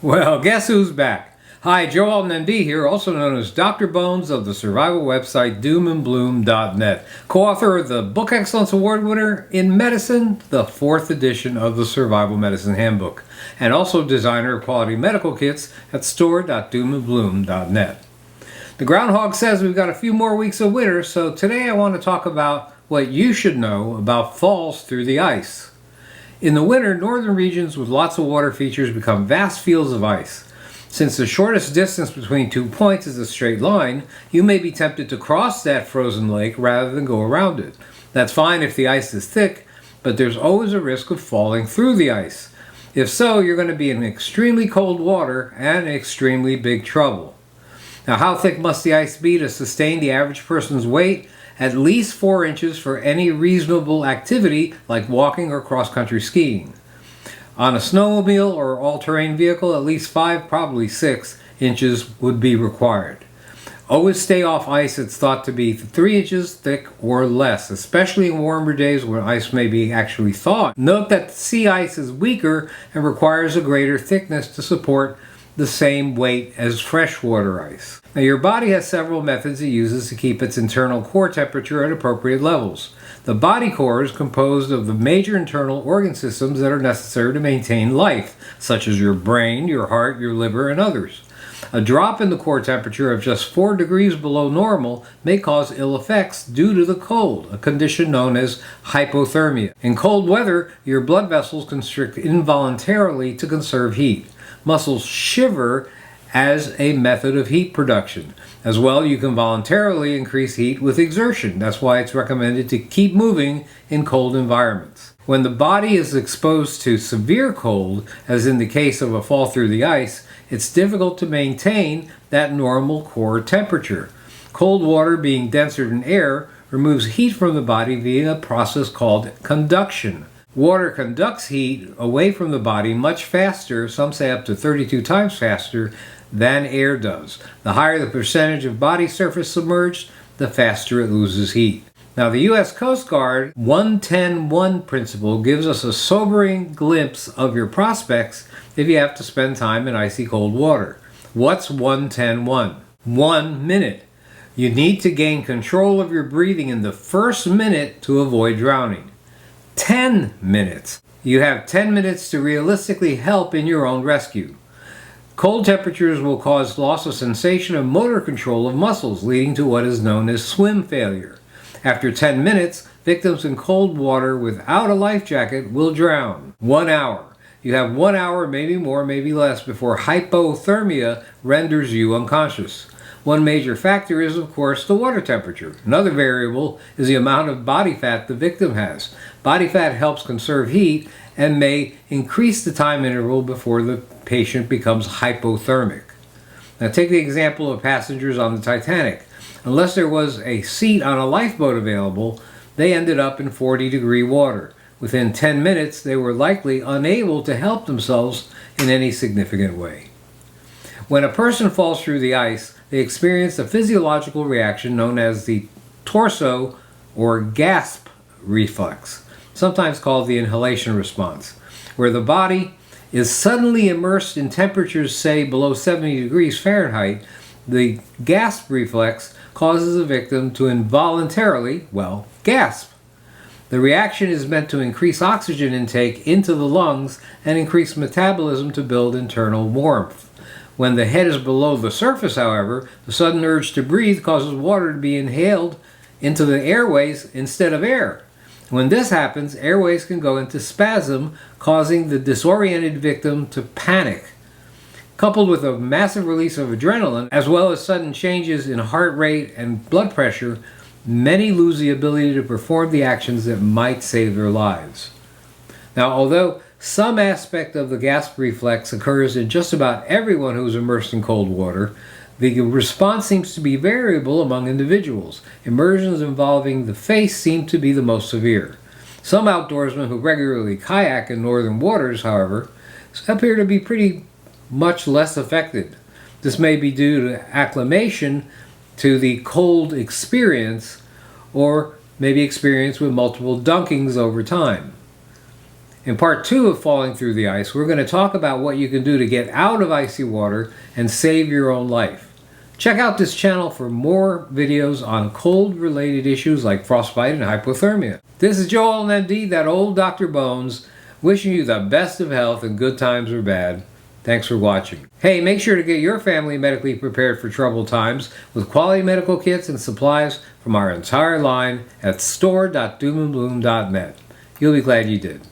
Well, guess who's back? Hi, Joe Alton MD here, also known as Dr. Bones of the survival website doomandbloom.net, co-author of the Book Excellence Award winner in medicine, the 4th edition of the Survival Medicine Handbook, and also designer of quality medical kits at store.doomandbloom.net. The groundhog says we've got a few more weeks of winter, so today I want to talk about what you should know about falls through the ice. In the winter, northern regions with lots of water features become vast fields of ice. Since the shortest distance between 2 points is a straight line, you may be tempted to cross that frozen lake rather than go around it. That's fine if the ice is thick, but there's always a risk of falling through the ice. If so, you're going to be in extremely cold water and extremely big trouble. Now, how thick must the ice be to sustain the average person's weight? At least 4 inches for any reasonable activity like walking or cross-country skiing. On a snowmobile or all-terrain vehicle, at least 5, probably 6 inches would be required. Always stay off ice that's thought to be 3 inches thick or less, especially in warmer days when ice may be actually thawed. Note that sea ice is weaker and requires a greater thickness to support the same weight as freshwater ice. Now, your body has several methods it uses to keep its internal core temperature at appropriate levels. The body core is composed of the major internal organ systems that are necessary to maintain life, such as your brain, your heart, your liver, and others. A drop in the core temperature of just 4 degrees below normal may cause ill effects due to the cold, a condition known as hypothermia. In cold weather, your blood vessels constrict involuntarily to conserve heat. Muscles shiver as a method of heat production. As well, you can voluntarily increase heat with exertion. That's why it's recommended to keep moving in cold environments. When the body is exposed to severe cold, as in the case of a fall through the ice, it's difficult to maintain that normal core temperature. Cold water, being denser than air, removes heat from the body via a process called conduction. Water conducts heat away from the body much faster, some say up to 32 times faster, than air does. The higher the percentage of body surface submerged, the faster it loses heat. Now, the U.S. Coast Guard 1-10-1 principle gives us a sobering glimpse of your prospects if you have to spend time in icy cold water. What's 1-10-1? 1 minute. You need to gain control of your breathing in the first minute to avoid drowning. 10 minutes. You have 10 minutes to realistically help in your own rescue. Cold temperatures will cause loss of sensation and motor control of muscles, leading to what is known as swim failure. After 10 minutes, victims in cold water without a life jacket will drown. 1 hour. You have 1 hour, maybe more, maybe less, before hypothermia renders you unconscious. One major factor is, of course, the water temperature. Another variable is the amount of body fat the victim has. Body fat helps conserve heat and may increase the time interval before the patient becomes hypothermic. Now, take the example of passengers on the Titanic. Unless there was a seat on a lifeboat available, they ended up in 40-degree water. Within 10 minutes, they were likely unable to help themselves in any significant way. When a person falls through the ice, they experience a physiological reaction known as the torso or gasp reflex, sometimes called the inhalation response, where the body is suddenly immersed in temperatures, say, below 70 degrees Fahrenheit. The gasp reflex causes the victim to involuntarily, gasp. The reaction is meant to increase oxygen intake into the lungs and increase metabolism to build internal warmth. When the head is below the surface, however, the sudden urge to breathe causes water to be inhaled into the airways instead of air. When this happens, airways can go into spasm, causing the disoriented victim to panic. Coupled with a massive release of adrenaline, as well as sudden changes in heart rate and blood pressure, many lose the ability to perform the actions that might save their lives. Now, although some aspect of the gasp reflex occurs in just about everyone who is immersed in cold water, the response seems to be variable among individuals. Immersions involving the face seem to be the most severe. Some outdoorsmen who regularly kayak in northern waters, however, appear to be pretty much less affected. This may be due to acclimation to the cold experience, or maybe experience with multiple dunkings over time. In part 2 of Falling Through the Ice, we're going to talk about what you can do to get out of icy water and save your own life. Check out this channel for more videos on cold-related issues like frostbite and hypothermia. This is Joe Alton, MD, that old Dr. Bones, wishing you the best of health in good times or bad. Thanks for watching. Hey, make sure to get your family medically prepared for troubled times with quality medical kits and supplies from our entire line at store.doomandbloom.net. You'll be glad you did.